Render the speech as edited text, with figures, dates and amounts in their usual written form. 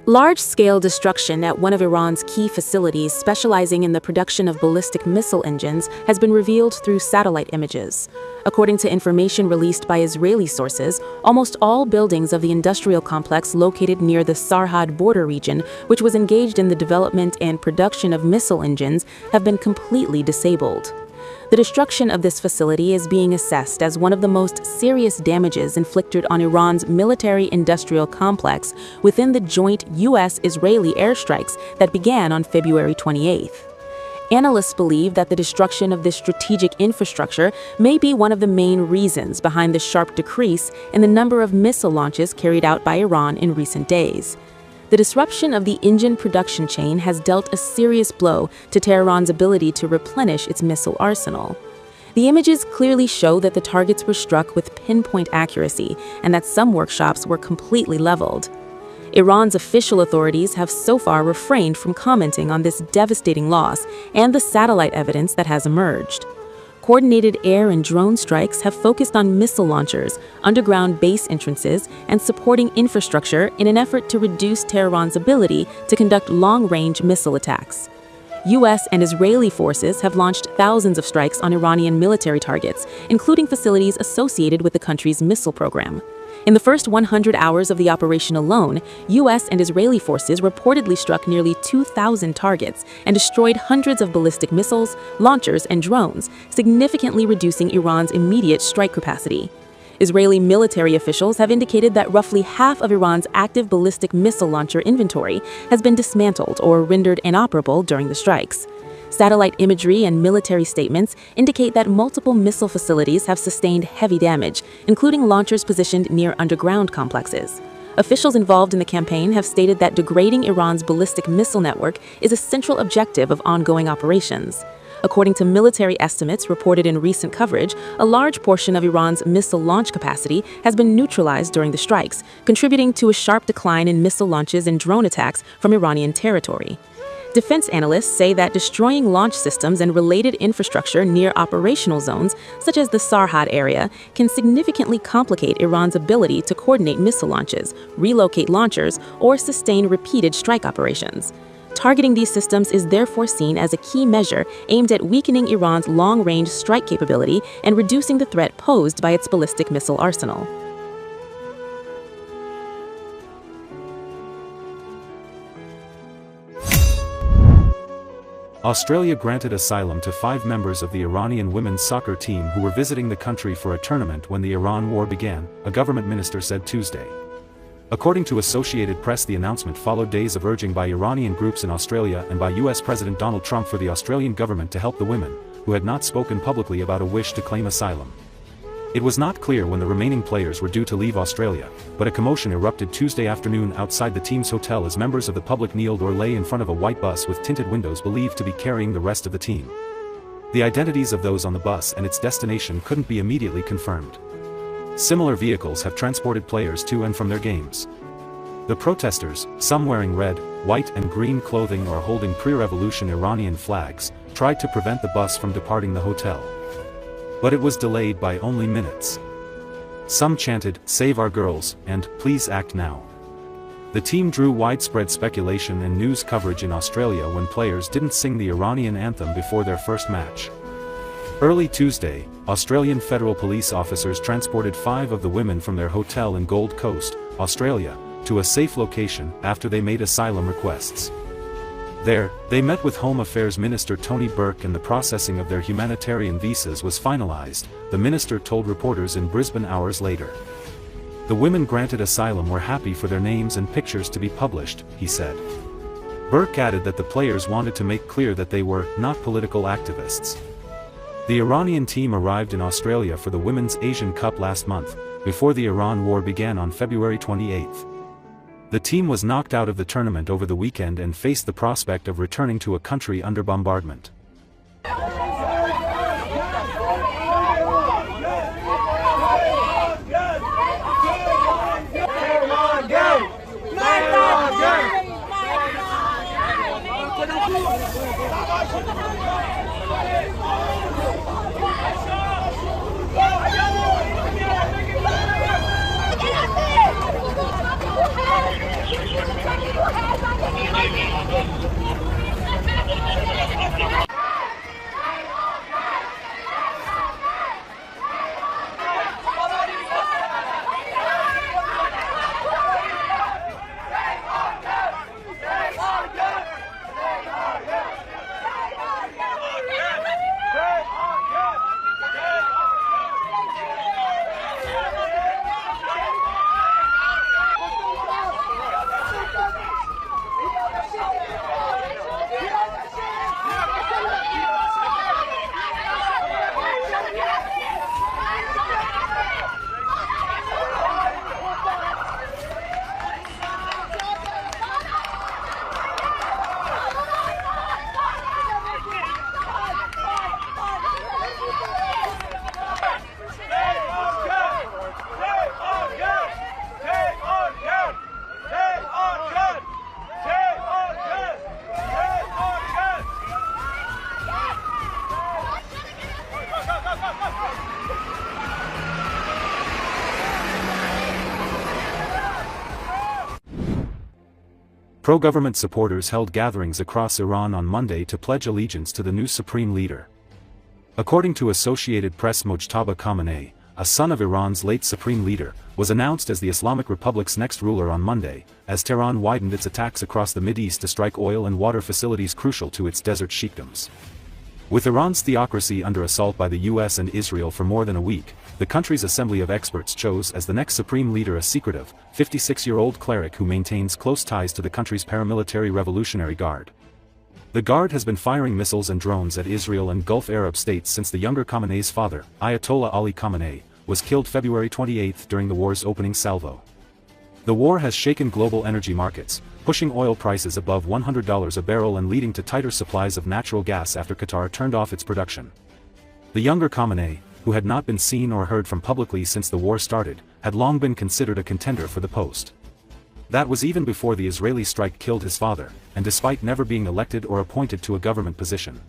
Large-scale destruction at one of Iran's key facilities specializing in the production of ballistic missile engines has been revealed through satellite images. According to information released by Israeli sources, almost all buildings of the industrial complex located near the Sarhad border region, which was engaged in the development and production of missile engines, have been completely disabled. The destruction of this facility is being assessed as one of the most serious damages inflicted on Iran's military-industrial complex within the joint U.S.-Israeli airstrikes that began on February 28th. Analysts believe that the destruction of this strategic infrastructure may be one of the main reasons behind the sharp decrease in the number of missile launches carried out by Iran in recent days. The disruption of the engine production chain has dealt a serious blow to Tehran's ability to replenish its missile arsenal. The images clearly show that the targets were struck with pinpoint accuracy and that some workshops were completely leveled. Iran's official authorities have so far refrained from commenting on this devastating loss and the satellite evidence that has emerged. Coordinated air and drone strikes have focused on missile launchers, underground base entrances, and supporting infrastructure in an effort to reduce Tehran's ability to conduct long-range missile attacks. U.S. and Israeli forces have launched thousands of strikes on Iranian military targets, including facilities associated with the country's missile program. In the first 100 hours of the operation alone, U.S. and Israeli forces reportedly struck nearly 2,000 targets and destroyed hundreds of ballistic missiles, launchers, and drones, significantly reducing Iran's immediate strike capacity. Israeli military officials have indicated that roughly half of Iran's active ballistic missile launcher inventory has been dismantled or rendered inoperable during the strikes. Satellite imagery and military statements indicate that multiple missile facilities have sustained heavy damage, including launchers positioned near underground complexes. Officials involved in the campaign have stated that degrading Iran's ballistic missile network is a central objective of ongoing operations. According to military estimates reported in recent coverage, a large portion of Iran's missile launch capacity has been neutralized during the strikes, contributing to a sharp decline in missile launches and drone attacks from Iranian territory. Defense analysts say that destroying launch systems and related infrastructure near operational zones, such as the Sarhad area, can significantly complicate Iran's ability to coordinate missile launches, relocate launchers, or sustain repeated strike operations. Targeting these systems is therefore seen as a key measure aimed at weakening Iran's long-range strike capability and reducing the threat posed by its ballistic missile arsenal. Australia granted asylum to 5 members of the Iranian women's soccer team who were visiting the country for a tournament when the Iran war began, a government minister said Tuesday. According to Associated Press, the announcement followed days of urging by Iranian groups in Australia and by US President Donald Trump for the Australian government to help the women, who had not spoken publicly about a wish to claim asylum. It was not clear when the remaining players were due to leave Australia, but a commotion erupted Tuesday afternoon outside the team's hotel as members of the public kneeled or lay in front of a white bus with tinted windows believed to be carrying the rest of the team. The identities of those on the bus and its destination couldn't be immediately confirmed. Similar vehicles have transported players to and from their games. The protesters, some wearing red, white and green clothing or holding pre-revolution Iranian flags, tried to prevent the bus from departing the hotel. But it was delayed by only minutes. Some chanted, "Save our girls," and "Please act now." The team drew widespread speculation and news coverage in Australia when players didn't sing the Iranian anthem before their first match. Early Tuesday, Australian federal police officers transported 5 of the women from their hotel in Gold Coast, Australia, to a safe location after they made asylum requests. There, they met with Home Affairs Minister Tony Burke and the processing of their humanitarian visas was finalized, the minister told reporters in Brisbane hours later. The women granted asylum were happy for their names and pictures to be published, he said. Burke added that the players wanted to make clear that they were not political activists. The Iranian team arrived in Australia for the Women's Asian Cup last month, before the Iran war began on February 28. The team was knocked out of the tournament over the weekend and faced the prospect of returning to a country under bombardment. Pro-government supporters held gatherings across Iran on Monday to pledge allegiance to the new supreme leader. According to Associated Press, Mojtaba Khamenei, a son of Iran's late supreme leader, was announced as the Islamic Republic's next ruler on Monday, as Tehran widened its attacks across the Mideast to strike oil and water facilities crucial to its desert sheikdoms. With Iran's theocracy under assault by the US and Israel for more than a week, the country's Assembly of Experts chose as the next supreme leader a secretive, 56-year-old cleric who maintains close ties to the country's paramilitary Revolutionary Guard. The Guard has been firing missiles and drones at Israel and Gulf Arab states since the younger Khamenei's father, Ayatollah Ali Khamenei, was killed February 28 during the war's opening salvo. The war has shaken global energy markets, pushing oil prices above $100 a barrel and leading to tighter supplies of natural gas after Qatar turned off its production. The younger Khamenei, who had not been seen or heard from publicly since the war started, had long been considered a contender for the post. That was even before the Israeli strike killed his father, and despite never being elected or appointed to a government position.